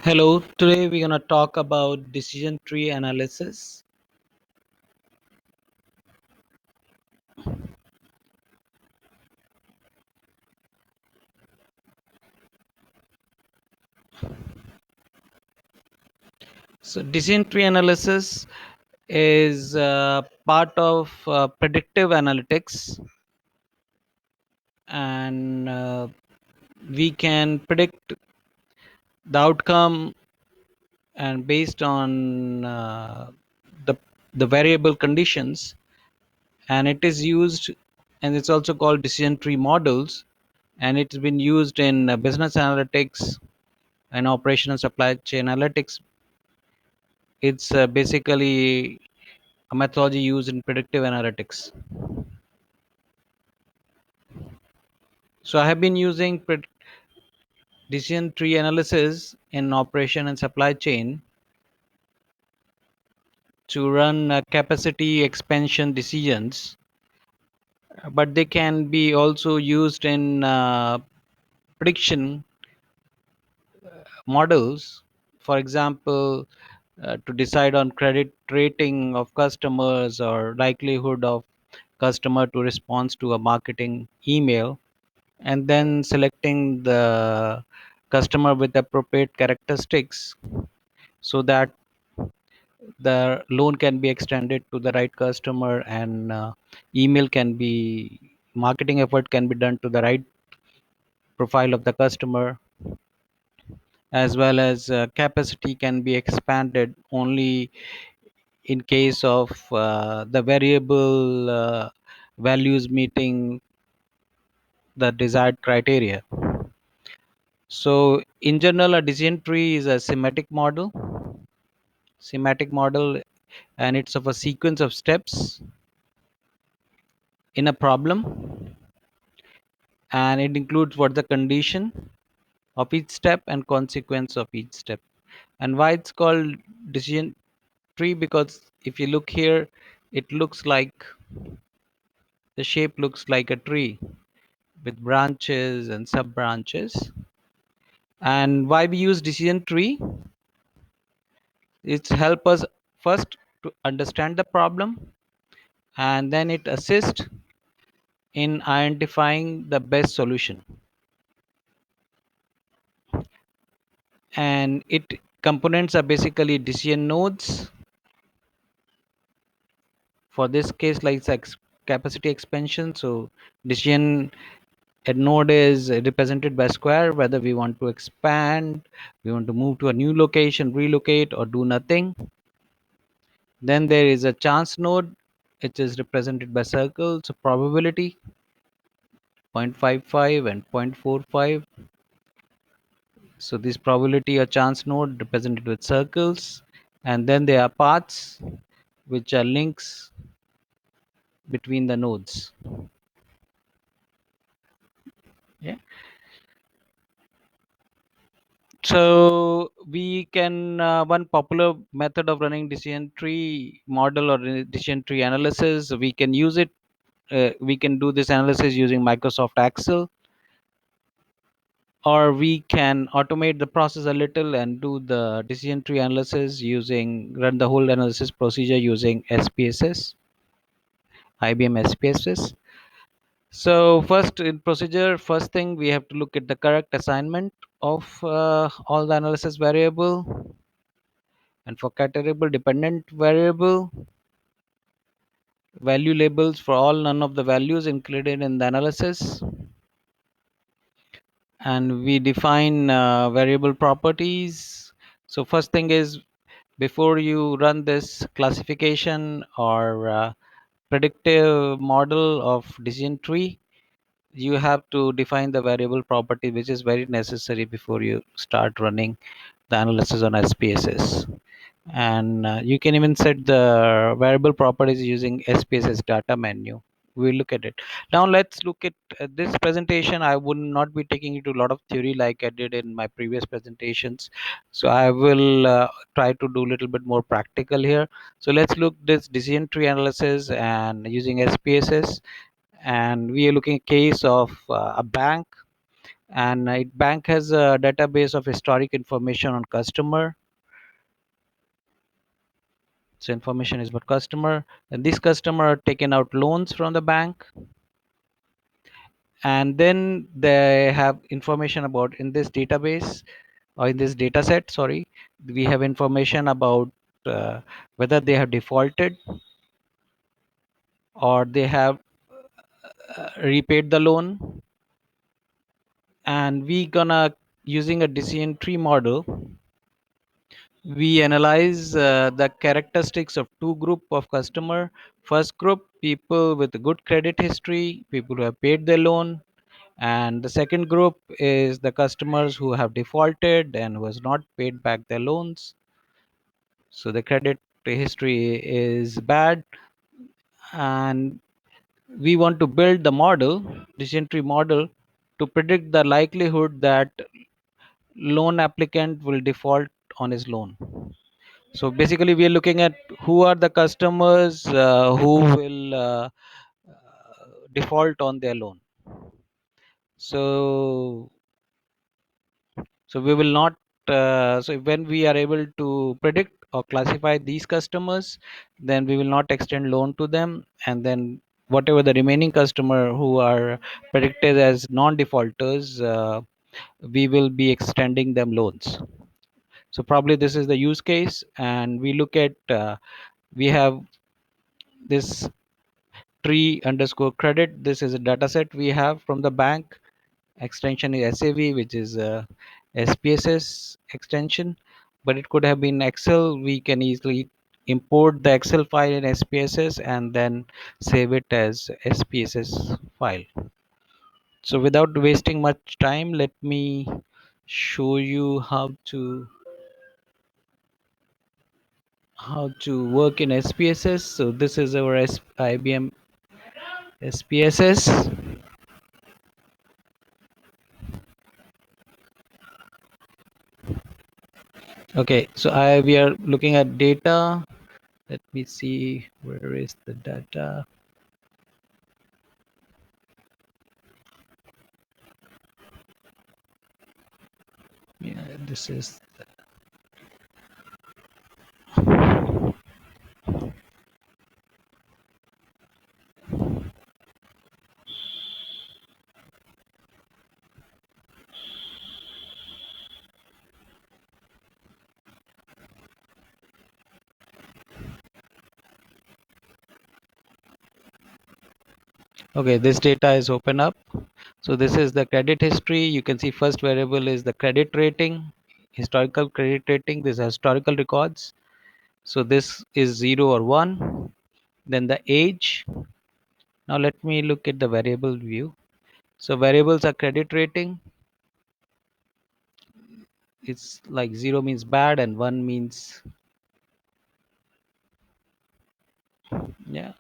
Hello, today we're going to talk about decision tree analysis. So, decision tree analysis is part of predictive analytics, and we can predict the outcome and based on the the variable conditions, and it is used, and it's also called decision tree models, and it's been used in business analytics and operational supply chain analytics. It's basically a methodology used in predictive analytics. So I have been using decision tree analysis in operation and supply chain to run capacity expansion decisions, but they can be also used in prediction models. For example, to decide on credit rating of customers or likelihood of customer to respond to a marketing email, and then selecting the customer with appropriate characteristics so that the loan can be extended to the right customer, and email can be marketing effort can be done to the right profile of the customer, as well as capacity can be expanded only in case of the variable values meeting the desired criteria. So in general, a decision tree is a semantic model, and it's of a sequence of steps in a problem, and it includes what the condition of each step and consequence of each step. And why it's called decision tree? Because if you look here, it looks like the shape looks like a tree with branches and sub branches. And why we use decision tree? It's help us first to understand the problem, and then it assists in identifying the best solution. And it components are basically decision nodes. For this case, like capacity expansion, so decision a node is represented by square, whether we want to expand, we want to move to a new location, relocate, or do nothing. Then there is a chance node, which is represented by circles, so probability 0.55 and 0.45. So this probability or chance node represented with circles, and then there are paths, which are links between the nodes. Yeah. So we can one popular method of running decision tree model or decision tree analysis. We can use it. We can do this analysis using Microsoft Excel, or we can automate the process a little and do the decision tree analysis using run the whole analysis procedure using SPSS, IBM SPSS. So first in procedure, first thing we have to look at the correct assignment of all the analysis variable, and for categorical dependent variable, value labels for all none of the values included in the analysis, and we define variable properties. So first thing is, before you run this classification or predictive model of decision tree, you have to define the variable property, which is very necessary before you start running the analysis on SPSS. And you can even set the variable properties using SPSS data menu. We'll look at it. Now let's look at this presentation. I would not be taking you to a lot of theory like I did in my previous presentations. So I will try to do a little bit more practical here. So let's look this decision tree analysis and using SPSS. And we are looking at case of a bank, And it bank has a database of historic information on customer. So information is about customer, and these customer are taking out loans from the bank, and then they have information about in this database or in this data set, sorry, we have information about uh, whether they have defaulted or they have repaid the loan. And we gonna, using a decision tree model, we analyze the characteristics of two group of customer. First group, people with a good credit history, people who have paid their loan. And the second group is the customers who have defaulted and who has not paid back their loans. So the credit history is bad, and we want to build the model, decision tree model, to predict the likelihood that loan applicant will default on his loan. So basically, we are looking at who are the customers who will default on their loan. So, so we will not. So when we are able to predict or classify these customers, then we will not extend loan to them, and then whatever the remaining customer who are predicted as non-defaulters, we will be extending them loans. So probably this is the use case, and we look at we have this tree underscore credit. This is a data set we have from the bank. Extension is SAV, which is a SPSS extension, but it could have been Excel. We can easily import the Excel file in SPSS and then save it as SPSS file. So without wasting much time, let me show you how to work in SPSS. So this is our IBM SPSS. Okay, so we are looking at data. Let me see, where is the data? Yeah, this is, okay, this data is open up. So this is the credit history. You can see first variable is the credit rating, historical credit rating. These are historical records. So this is 0 or 1. Then the age. Now let me look at the variable view. So variables are credit rating. It's like 0 means bad and 1 means, yeah,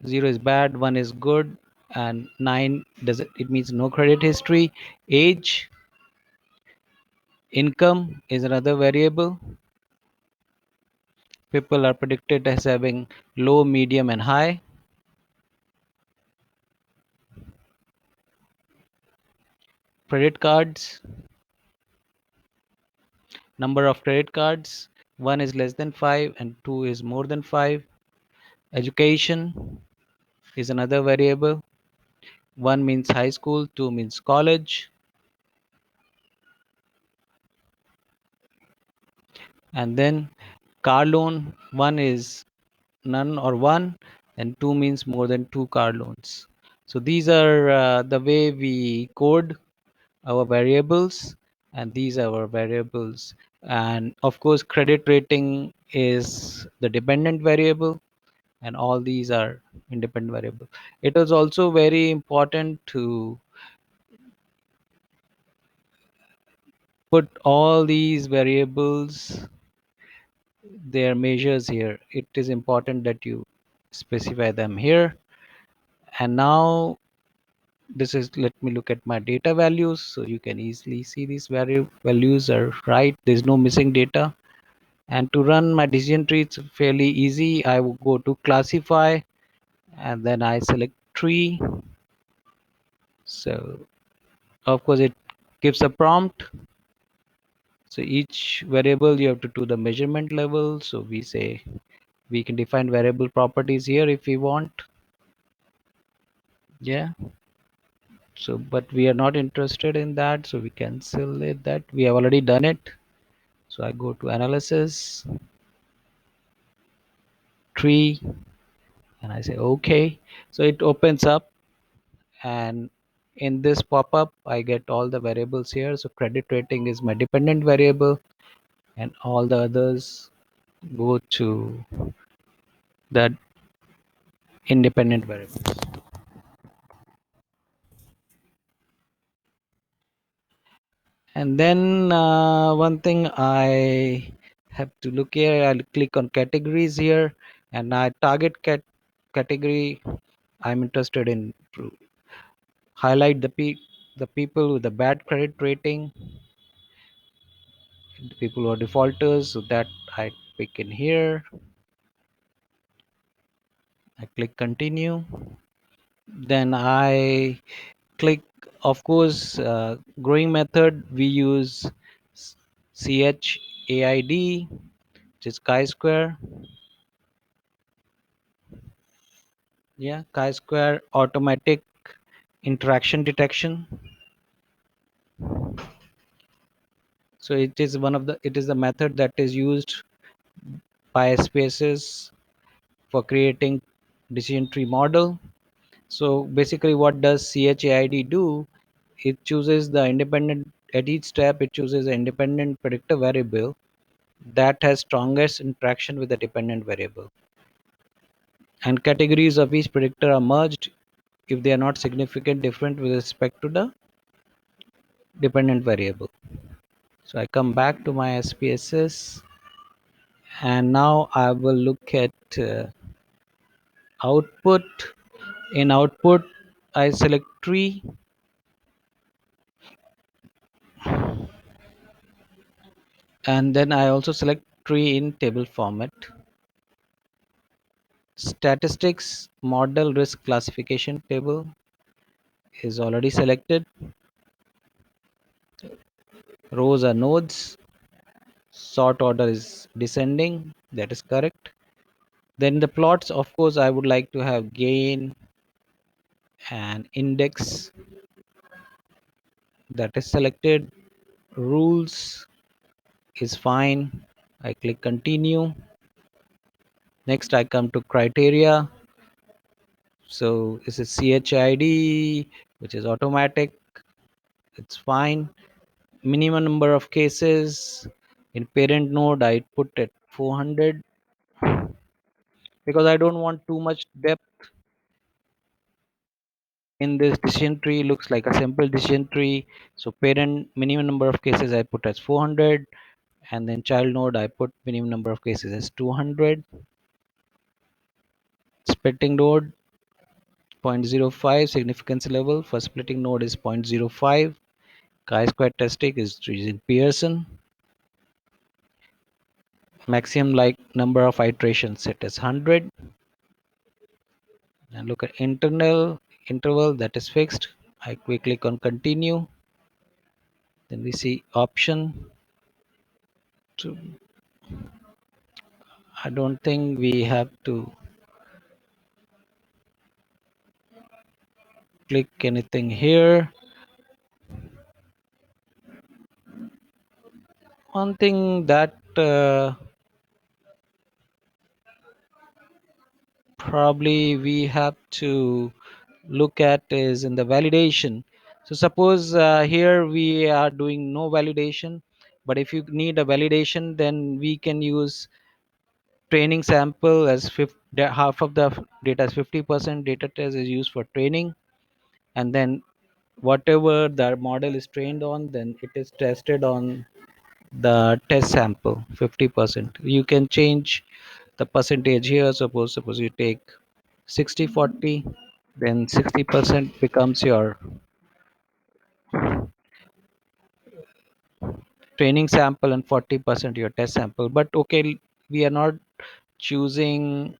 0 is bad, 1 is good, and 9 does it means no credit history. Age, income is another variable. People are predicted as having low, medium, and high. Credit cards, number of credit cards, 1 is less than 5 and 2 is more than 5. Education is another variable. 1 means high school, 2 means college. And then car loan, 1 is none or 1, and 2 means more than 2 car loans. So these are the way we code our variables, and these are our variables. And of course, credit rating is the dependent variable, and all these are independent variable. It is also very important to put all these variables, their measures here. It is important that you specify them here. And now this is, let me look at my data values. So you can easily see these values are right. There's no missing data. And to run my decision tree, it's fairly easy. I will go to classify, and then I select tree. So of course it gives a prompt. So each variable you have to do the measurement level. So we say we can define variable properties here if we want. Yeah. So but we are not interested in that, so we cancel it. That we have already done it. So I go to analysis tree and I say okay. So it opens up, and in this pop-up I get all the variables here. So credit rating is my dependent variable, and all the others go to the independent variables. And then one thing I have to look here, I'll click on categories here, and I target category I'm interested in to highlight the people with the bad credit rating, the people who are defaulters, so that I pick in here. I click continue. Then I click, of course, growing method we use CHAID, which is chi-square. Yeah, chi-square automatic interaction detection. So it is the method that is used by SPSS for creating decision tree model. So basically what does CHAID do? It chooses the independent, at each step it chooses an independent predictor variable that has strongest interaction with the dependent variable. And categories of each predictor are merged if they are not significant different with respect to the dependent variable. So I come back to my SPSS, and now I will look at output. In output, I select tree, and then I also select tree in table format. Statistics model risk classification table is already selected. Rows are nodes. Sort order is descending. That is correct. Then the plots, of course, I would like to have gain and index. That is selected. Rules is fine. I click continue. Next I come to criteria. So this is CHID, which is automatic. It's fine. Minimum number of cases in parent node I put at 400 because I don't want too much depth in this decision tree. Looks like a simple decision tree. So parent minimum number of cases I put as 400, and then child node I put minimum number of cases as 200. Splitting node 0.05 significance level for splitting node is 0.05. Chi-square testing is using Pearson. Maximum like number of iterations set as 100. And look at internal interval, that is fixed. We click on continue. Then we see option. To, I don't think we have to click anything here. One thing that probably we have to look at is in the validation. So suppose here we are doing no validation, but if you need a validation, then we can use training sample as half of the data is 50% data test is used for training, and then whatever the model is trained on, then it is tested on the test sample 50%. You can change the percentage here. Suppose you take 60/40, then 60% becomes your training sample and 40% your test sample. But okay, we are not choosing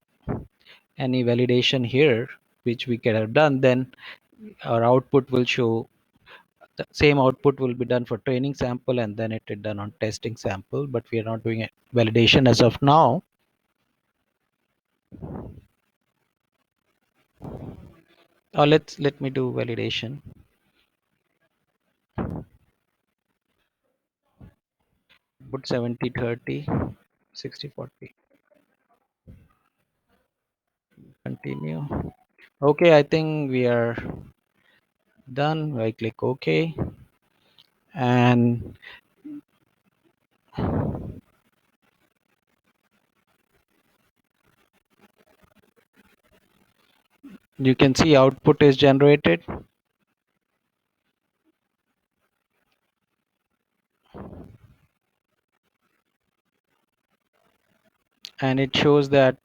any validation here, which we could have done. Then our output will show same output will be done for training sample and then it is done on testing sample, but we are not doing it validation as of now. Or let me do validation. Put 70/30, 60/40. Continue. Okay, I think we are done. I click OK, and you can see output is generated, and it shows that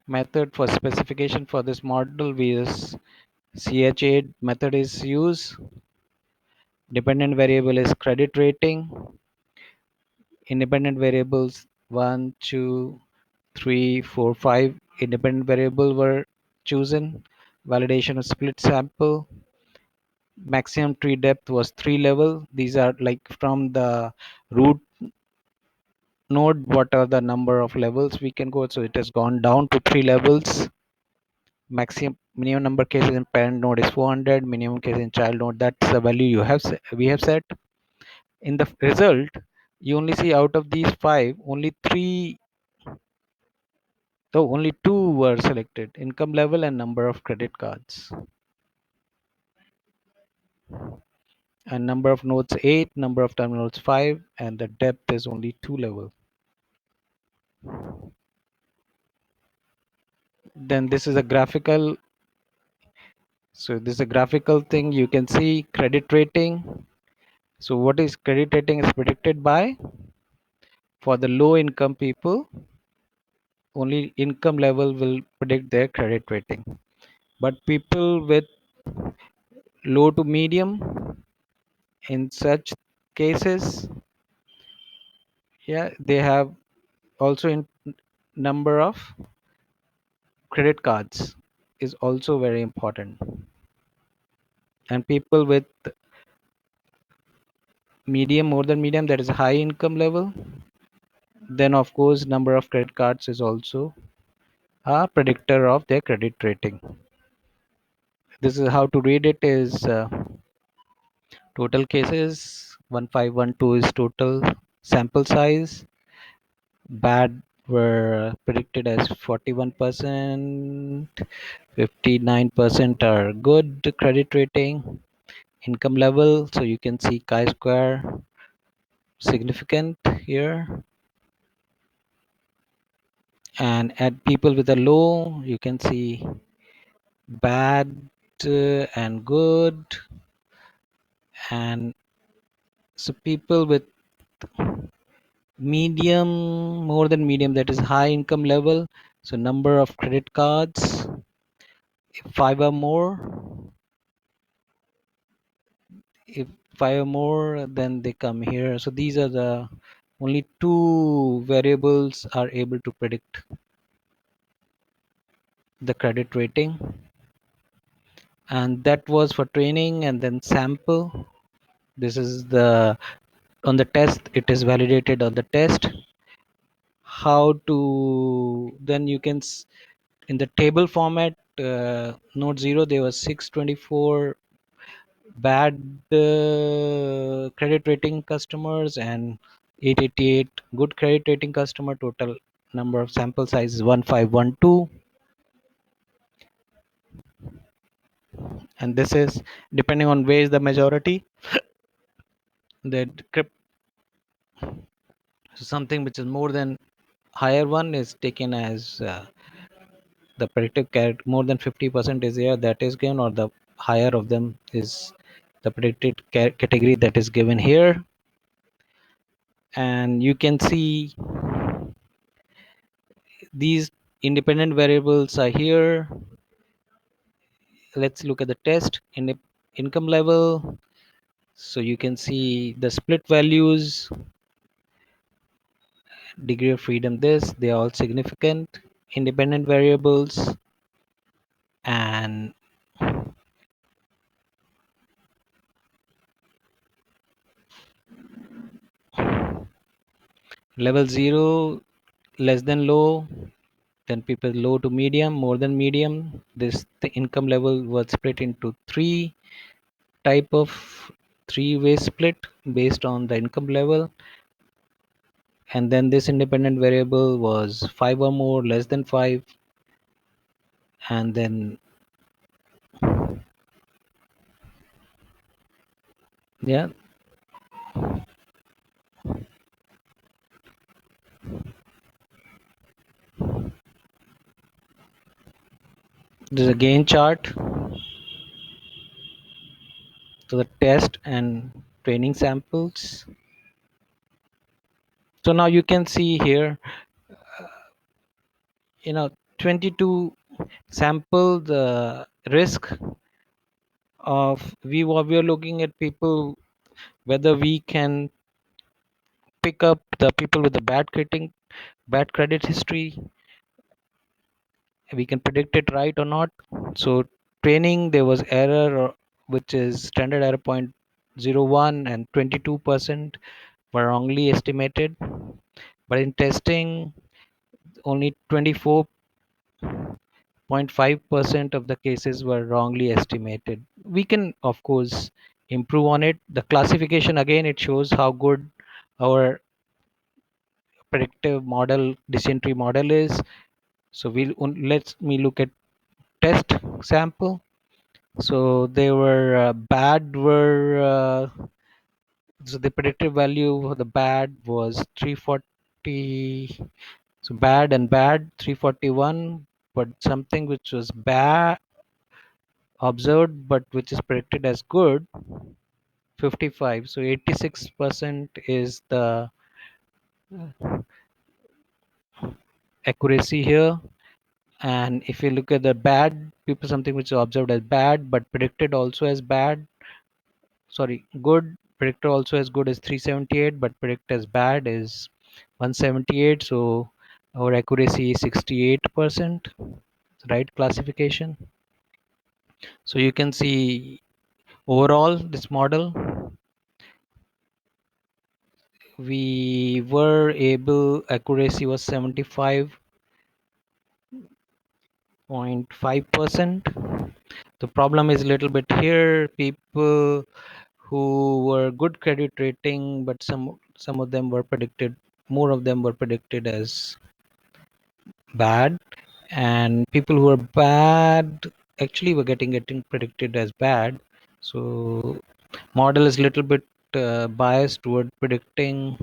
method for specification for this model is ch8 method is used. Dependent variable is credit rating. Independent variables 1, 2, 3, 4, 5 independent variable were chosen. Validation of split sample. Maximum tree depth was 3 level. These are like from the root node, what are the number of levels we can go. So it has gone down to 3 levels. Maximum minimum number cases in parent node is 400. Minimum case in child node, that's the value you have we have set. In the result, you only see out of these 5, only 3, so only 2 were selected: income level and number of credit cards. And number of nodes 8, number of terminals 5, and the depth is only 2 level. Then this is a graphical. So this is a graphical thing. You can see credit rating. So what is credit rating is predicted by, for the low income people, only income level will predict their credit rating. But people with low to medium, in such cases, yeah, they have also in number of credit cards is also very important. And people with medium, more than medium, that is high income level, then of course number of credit cards is also a predictor of their credit rating. This is how to read it is total cases 1512 is total sample size. Bad were predicted as 41%, 59% are good credit rating. Income level, so you can see chi-square significant here, and at people with a low, you can see bad and good. And so people with medium, more than medium, that is high income level, so number of credit cards, if 5 or more, if 5 or more, then they come here. So these are the only 2 variables are able to predict the credit rating. And that was for training. And then sample, this is the, on the test, it is validated on the test. How to, then you can in the table format, node 0 there was 624 bad credit rating customers and 888 good credit rating customer. Total number of sample size is 1512. And this is depending on where is the majority, the something which is more than higher one is taken as the predictive more than 50% is here, that is given, or the higher of them is the predicted category that is given here. And you can see these independent variables are here. Let's look at the test in income level. So you can see the split values, degree of freedom, this, they are all significant independent variables. And Level 0, less than low, then people low to medium, more than medium. This the income level was split into three type of three-way split based on the income level, and then this independent variable was 5 or more, less than 5, and then yeah, there's a gain chart to the test and training samples. So now you can see here, you know, 22 sample the risk of we are looking at people, whether we can pick up the people with the bad credit history, we can predict it right or not. So training, there was error which is standard error point 0.01 and 22% were wrongly estimated, but in testing only 24.5% of the cases were wrongly estimated. We can of course improve on it. The classification, again, it shows how good our predictive model decision tree model is. So let's me look at test sample. So they were bad were so the predictive value for the bad was 340. So bad and bad 341, but something which was bad observed but which is predicted as good 55. So 86% is the accuracy here. And if you look at the bad people, something which is observed as bad but predicted also as bad, sorry, good, predictor also as good as 378, but predict as bad is 178. So our accuracy is 68%, right classification. So you can see overall this model, we were able, accuracy was 75.5%. The problem is a little bit here, people who were good credit rating, but some of them were predicted, more of them were predicted as bad, and people who were bad actually were getting predicted as bad. So model is little bit biased toward predicting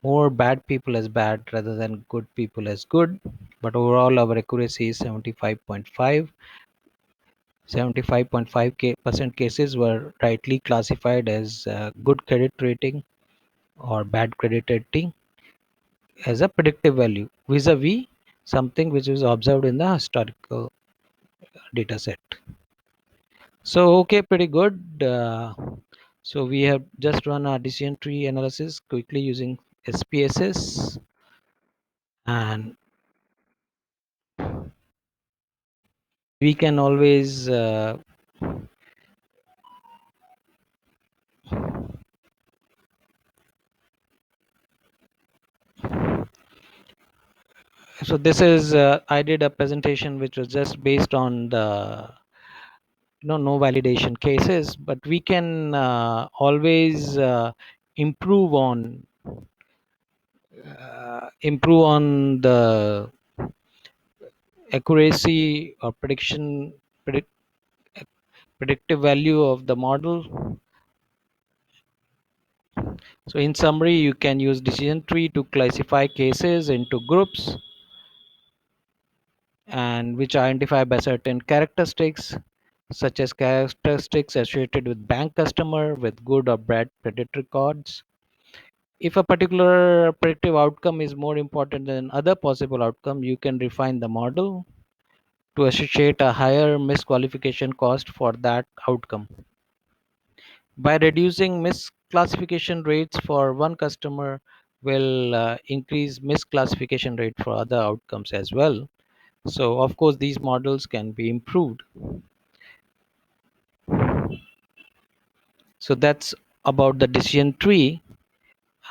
more bad people as bad rather than good people as good. But overall our accuracy is 75.5. 75.5% cases were rightly classified as good credit rating or bad credit rating as a predictive value vis-a-vis something which was observed in the historical data set. So okay, pretty good. So we have just run a decision tree analysis quickly using SPSS, and we can always so this is I did a presentation which was just based on the no validation cases, but we can always improve on the accuracy or predictive value of the model. So in summary, you can use decision tree to classify cases into groups and which identify by certain characteristics, such as characteristics associated with bank customer with good or bad credit records. If a particular predictive outcome is more important than other possible outcome, you can refine the model to associate a higher misqualification cost for that outcome. By reducing misclassification rates for one customer will increase misclassification rate for other outcomes as well. So of course these models can be improved. So that's about the decision tree.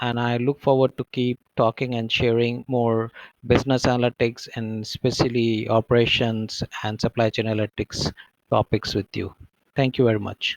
and I look forward to keep talking and sharing more business analytics and especially operations and supply chain analytics topics with you. Thank you very much.